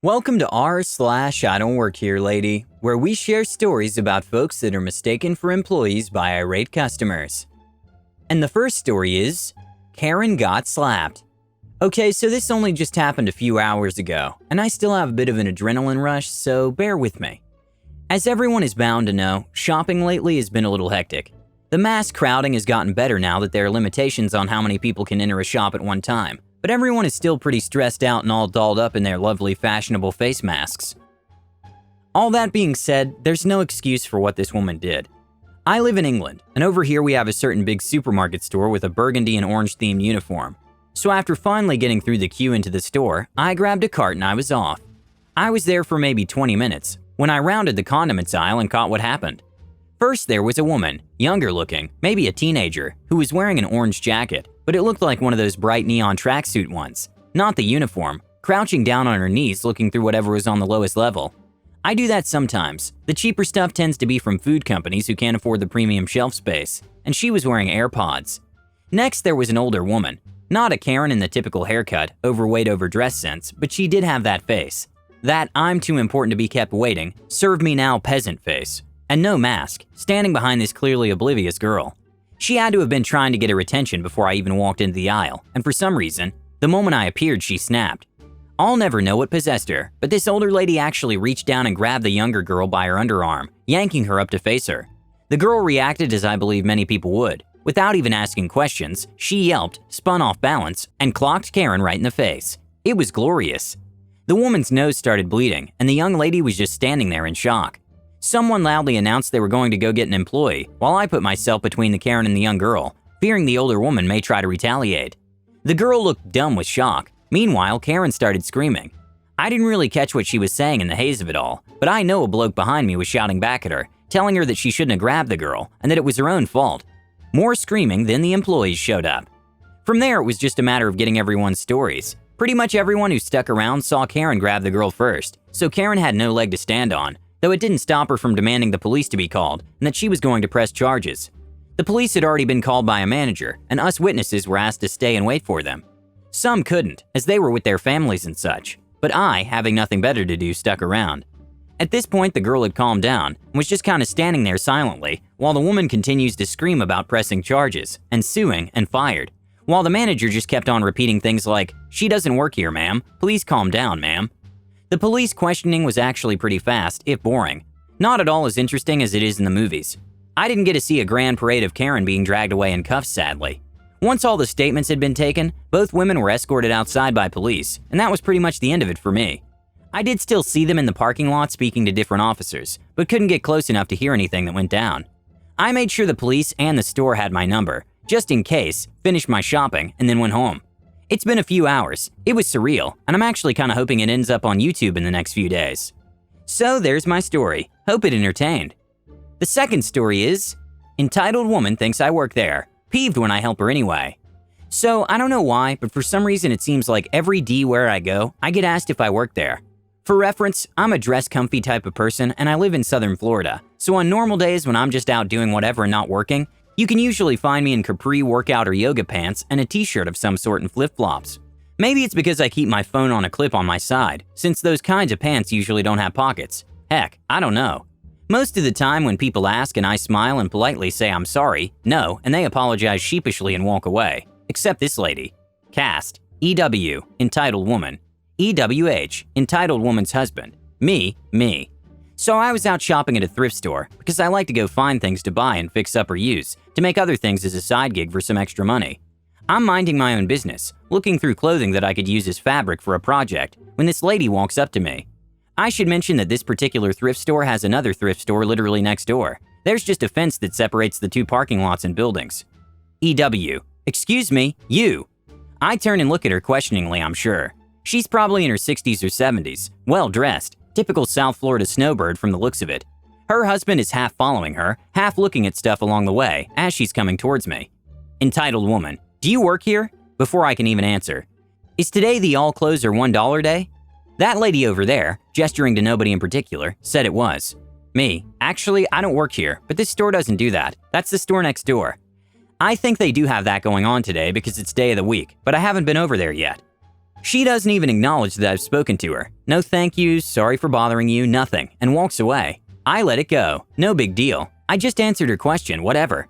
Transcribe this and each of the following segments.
Welcome to r/IDontWorkHereLady, where we share stories about folks that are mistaken for employees by irate customers. And the first story is, Karen got slapped. Okay, so this only just happened a few hours ago, and I still have a bit of an adrenaline rush, so bear with me. As everyone is bound to know, shopping lately has been a little hectic. The mass crowding has gotten better now that there are limitations on how many people can enter a shop at one time. But everyone is still pretty stressed out and all dolled up in their lovely fashionable face masks. All that being said, there's no excuse for what this woman did. I live in England, and over here we have a certain big supermarket store with a burgundy and orange themed uniform. So after finally getting through the queue into the store, I grabbed a cart and I was off. I was there for maybe 20 minutes, when I rounded the condiments aisle and caught what happened. First there was a woman, younger looking, maybe a teenager, who was wearing an orange jacket, but it looked like one of those bright neon tracksuit ones, not the uniform, crouching down on her knees looking through whatever was on the lowest level. I do that sometimes. The cheaper stuff tends to be from food companies who can't afford the premium shelf space, and she was wearing AirPods. Next there was an older woman, not a Karen in the typical haircut, overweight overdressed sense, but she did have that face. That I'm too important to be kept waiting, serve me now peasant face. And no mask, standing behind this clearly oblivious girl. She had to have been trying to get her attention before I even walked into the aisle, and for some reason, the moment I appeared, she snapped. I'll never know what possessed her, but this older lady actually reached down and grabbed the younger girl by her underarm, yanking her up to face her. The girl reacted as I believe many people would. Without even asking questions, she yelped, spun off balance, and clocked Karen right in the face. It was glorious. The woman's nose started bleeding, and the young lady was just standing there in shock. Someone loudly announced they were going to go get an employee, while I put myself between the Karen and the young girl, fearing the older woman may try to retaliate. The girl looked dumb with shock. Meanwhile, Karen started screaming. I didn't really catch what she was saying in the haze of it all, but I know a bloke behind me was shouting back at her, telling her that she shouldn't have grabbed the girl and that it was her own fault. More screaming, then the employees showed up. From there, it was just a matter of getting everyone's stories. Pretty much everyone who stuck around saw Karen grab the girl first, so Karen had no leg to stand on. Though it didn't stop her from demanding the police to be called and that she was going to press charges. The police had already been called by a manager, and us witnesses were asked to stay and wait for them. Some couldn't, as they were with their families and such, but I, having nothing better to do, stuck around. At this point, the girl had calmed down and was just kind of standing there silently while the woman continues to scream about pressing charges and suing and fired, while the manager just kept on repeating things like, "She doesn't work here, ma'am. Please calm down, ma'am." The police questioning was actually pretty fast, if boring. Not at all as interesting as it is in the movies. I didn't get to see a grand parade of Karen being dragged away in cuffs, sadly. Once all the statements had been taken, both women were escorted outside by police, and that was pretty much the end of it for me. I did still see them in the parking lot speaking to different officers, but couldn't get close enough to hear anything that went down. I made sure the police and the store had my number, just in case, finished my shopping, and then went home. It's been a few hours. It was surreal, and I'm actually kind of hoping it ends up on YouTube in the next few days. So there's my story. Hope it entertained. The second story is, entitled woman thinks I work there, peeved when I help her anyway. So I don't know why, but for some reason it seems like every D where I go, I get asked if I work there. For reference, I'm a dress comfy type of person and I live in Southern Florida, so on normal days when I'm just out doing whatever and not working, you can usually find me in capri workout or yoga pants and a t-shirt of some sort and flip-flops. Maybe it's because I keep my phone on a clip on my side, since those kinds of pants usually don't have pockets. Heck, I don't know. Most of the time when people ask and I smile and politely say I'm sorry, no, and they apologize sheepishly and walk away. Except this lady. Cast, EW, entitled woman. EWH, entitled woman's husband. Me. So I was out shopping at a thrift store because I like to go find things to buy and fix up or use to make other things as a side gig for some extra money. I'm minding my own business, looking through clothing that I could use as fabric for a project when this lady walks up to me. I should mention that this particular thrift store has another thrift store literally next door. There's just a fence that separates the two parking lots and buildings. EW, excuse me, you. I turn and look at her questioningly, I'm sure. She's probably in her 60s or 70s, well dressed. Typical South Florida snowbird from the looks of it. Her husband is half following her, half looking at stuff along the way as she's coming towards me. Entitled woman, do you work here? Before I can even answer. Is today the all clothes are $1 day? That lady over there, gesturing to nobody in particular, said it was. Me, actually I don't work here, but this store doesn't do that. That's the store next door. I think they do have that going on today because it's day of the week, but I haven't been over there yet. She doesn't even acknowledge that I've spoken to her. No thank yous, sorry for bothering you, nothing, and walks away. I let it go. No big deal. I just answered her question, whatever.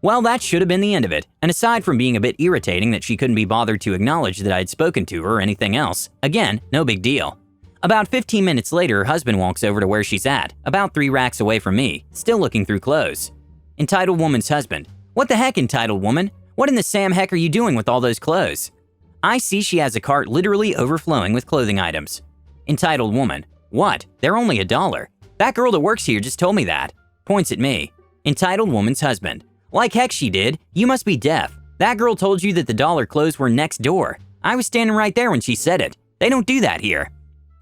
Well, that should have been the end of it, and aside from being a bit irritating that she couldn't be bothered to acknowledge that I'd spoken to her or anything else, again, no big deal. About 15 minutes later, her husband walks over to where she's at, about 3 racks away from me, still looking through clothes. Entitled woman's husband. What the heck, entitled woman? What in the Sam heck are you doing with all those clothes? I see she has a cart literally overflowing with clothing items. Entitled woman. What? They're only $1. That girl that works here just told me that. Points at me. Entitled woman's husband. Like heck she did. You must be deaf. That girl told you that the dollar clothes were next door. I was standing right there when she said it. They don't do that here.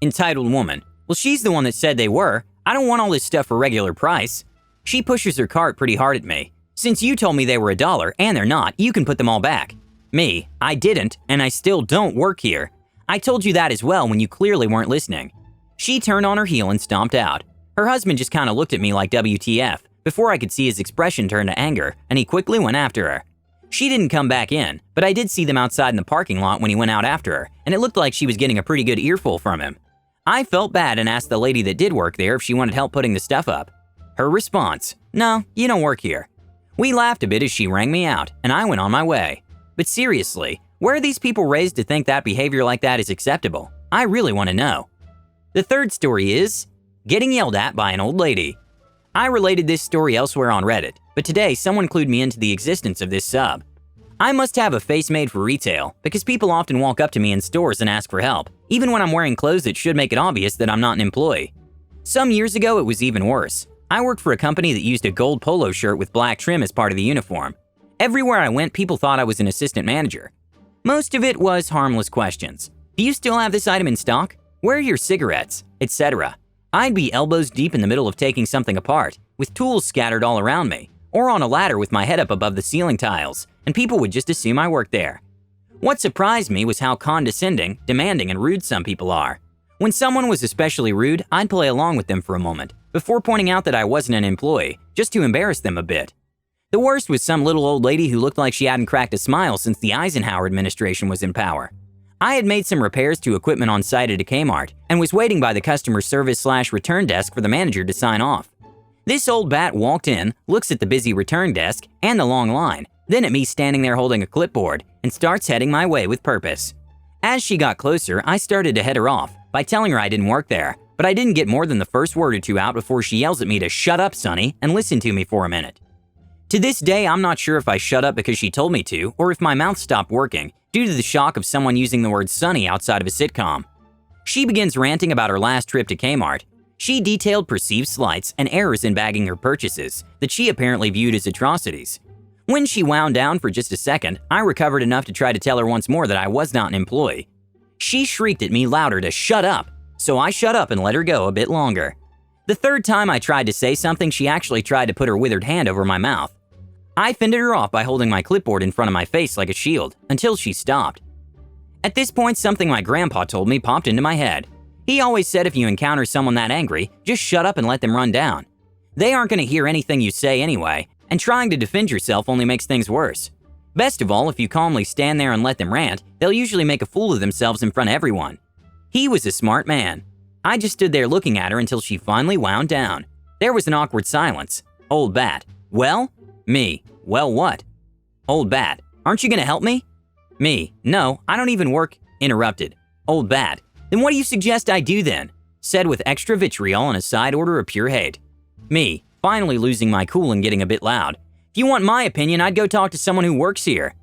Entitled woman. Well, she's the one that said they were. I don't want all this stuff for regular price. She pushes her cart pretty hard at me. Since you told me they were $1 and they're not, you can put them all back. Me. I didn't, and I still don't work here. I told you that as well when you clearly weren't listening. She turned on her heel and stomped out. Her husband just kind of looked at me like WTF before I could see his expression turn to anger, and he quickly went after her. She didn't come back in, but I did see them outside in the parking lot when he went out after her, and it looked like she was getting a pretty good earful from him. I felt bad and asked the lady that did work there if she wanted help putting the stuff up. Her response, "No, you don't work here." We laughed a bit as she rang me out, and I went on my way. But seriously, where are these people raised to think that behavior like that is acceptable? I really want to know. The third story is getting yelled at by an old lady. I related this story elsewhere on Reddit, but today someone clued me into the existence of this sub. I must have a face made for retail because people often walk up to me in stores and ask for help, even when I'm wearing clothes that should make it obvious that I'm not an employee. Some years ago, it was even worse. I worked for a company that used a gold polo shirt with black trim as part of the uniform. Everywhere I went, people thought I was an assistant manager. Most of it was harmless questions. Do you still have this item in stock? Where are your cigarettes? Etc. I'd be elbows deep in the middle of taking something apart, with tools scattered all around me, or on a ladder with my head up above the ceiling tiles, and people would just assume I worked there. What surprised me was how condescending, demanding, and rude some people are. When someone was especially rude, I'd play along with them for a moment, before pointing out that I wasn't an employee, just to embarrass them a bit. The worst was some little old lady who looked like she hadn't cracked a smile since the Eisenhower administration was in power. I had made some repairs to equipment on site at a Kmart and was waiting by the customer service/return desk for the manager to sign off. This old bat walked in, looks at the busy return desk and the long line, then at me standing there holding a clipboard, and starts heading my way with purpose. As she got closer, I started to head her off by telling her I didn't work there, but I didn't get more than the first word or two out before she yells at me to shut up, Sonny, and listen to me for a minute. To this day, I'm not sure if I shut up because she told me to, or if my mouth stopped working due to the shock of someone using the word Sonny outside of a sitcom. She begins ranting about her last trip to Kmart. She detailed perceived slights and errors in bagging her purchases that she apparently viewed as atrocities. When she wound down for just a second, I recovered enough to try to tell her once more that I was not an employee. She shrieked at me louder to shut up, so I shut up and let her go a bit longer. The third time I tried to say something, she actually tried to put her withered hand over my mouth. I fended her off by holding my clipboard in front of my face like a shield, until she stopped. At this point, something my grandpa told me popped into my head. He always said if you encounter someone that angry, just shut up and let them run down. They aren't going to hear anything you say anyway, and trying to defend yourself only makes things worse. Best of all, if you calmly stand there and let them rant, they'll usually make a fool of themselves in front of everyone. He was a smart man. I just stood there looking at her until she finally wound down. There was an awkward silence. Old bat. Well? Me. Well, what? Old bat. Aren't you gonna help me? Me. No, I don't even work. Interrupted. Old bat. Then what do you suggest I do then? Said with extra vitriol and a side order of pure hate. Me. Finally losing my cool and getting a bit loud. If you want my opinion, I'd go talk to someone who works here.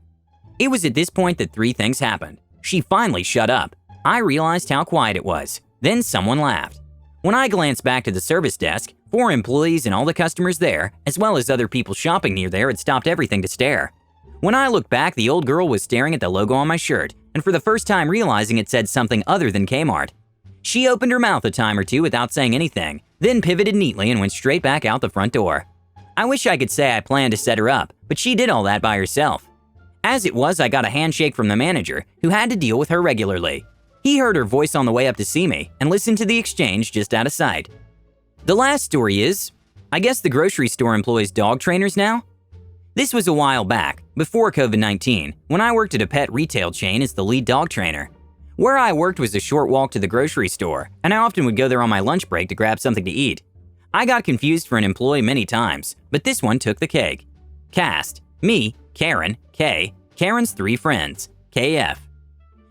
It was at this point that 3 things happened. She finally shut up. I realized how quiet it was. Then someone laughed. When I glanced back to the service desk, 4 employees and all the customers there, as well as other people shopping near there, had stopped everything to stare. When I looked back, the old girl was staring at the logo on my shirt, and for the first time realizing it said something other than Kmart. She opened her mouth a time or two without saying anything, then pivoted neatly and went straight back out the front door. I wish I could say I planned to set her up, but she did all that by herself. As it was, I got a handshake from the manager, who had to deal with her regularly. He heard her voice on the way up to see me and listened to the exchange just out of sight. The last story is, I guess the grocery store employs dog trainers now? This was a while back, before COVID-19, when I worked at a pet retail chain as the lead dog trainer. Where I worked was a short walk to the grocery store, and I often would go there on my lunch break to grab something to eat. I got confused for an employee many times, but this one took the cake. Cast: me, Karen, K, Karen's 3 friends, KF.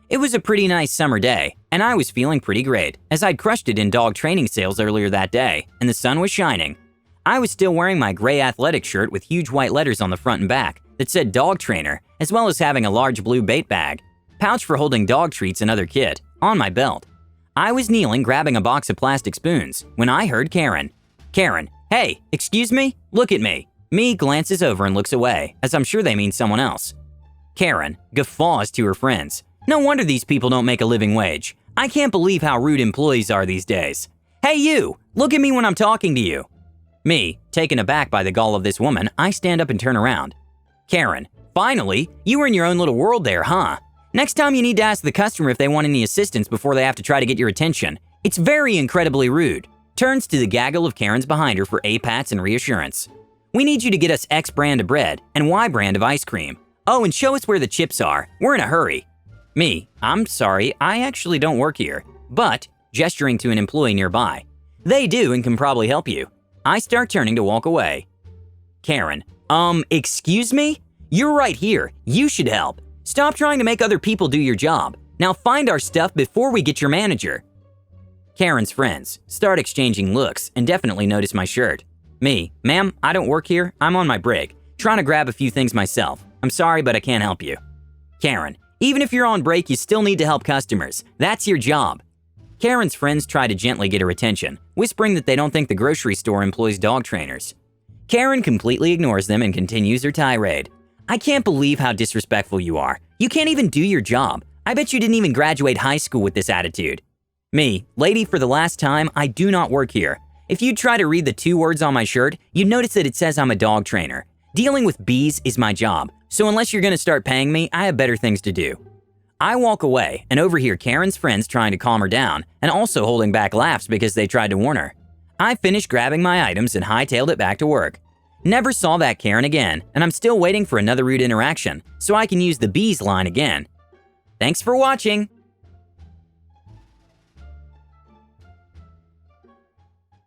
It was a pretty nice summer day, and I was feeling pretty great, as I'd crushed it in dog training sales earlier that day, and the sun was shining. I was still wearing my gray athletic shirt with huge white letters on the front and back that said dog trainer, as well as having a large blue bait bag, pouch for holding dog treats and other kit, on my belt. I was kneeling grabbing a box of plastic spoons when I heard Karen. Karen: "Hey, excuse me? Look at me." Me glances over and looks away, as I'm sure they mean someone else. Karen guffaws to her friends. No wonder these people don't make a living wage. I can't believe how rude employees are these days. "Hey you, look at me when I'm talking to you." Me, taken aback by the gall of this woman, I stand up and turn around. Karen: "Finally, you were in your own little world there, huh? Next time you need to ask the customer if they want any assistance before they have to try to get your attention. It's very incredibly rude." Turns to the gaggle of Karens behind her for A-pats and reassurance. "We need you to get us X brand of bread and Y brand of ice cream. Oh, and show us where the chips are. We're in a hurry." Me: "I'm sorry, I actually don't work here. But," gesturing to an employee nearby, "they do and can probably help you." I start turning to walk away. Karen: Excuse me? You're right here. You should help. Stop trying to make other people do your job. Now find our stuff before we get your manager." Karen's friends start exchanging looks and definitely notice my shirt. Me: "Ma'am, I don't work here. I'm on my break, trying to grab a few things myself. I'm sorry, but I can't help you." Karen: "Even if you're on break, you still need to help customers. That's your job." Karen's friends try to gently get her attention, whispering that they don't think the grocery store employs dog trainers. Karen completely ignores them and continues her tirade. "I can't believe how disrespectful you are. You can't even do your job. I bet you didn't even graduate high school with this attitude." Me: "Lady, for the last time, I do not work here. If you'd try to read the 2 words on my shirt, you'd notice that it says I'm a dog trainer. Dealing with bees is my job, so unless you're gonna start paying me, I have better things to do." I walk away and overhear Karen's friends trying to calm her down and also holding back laughs because they tried to warn her. I finished grabbing my items and hightailed it back to work. Never saw that Karen again, and I'm still waiting for another rude interaction so I can use the bees line again. Thanks for watching!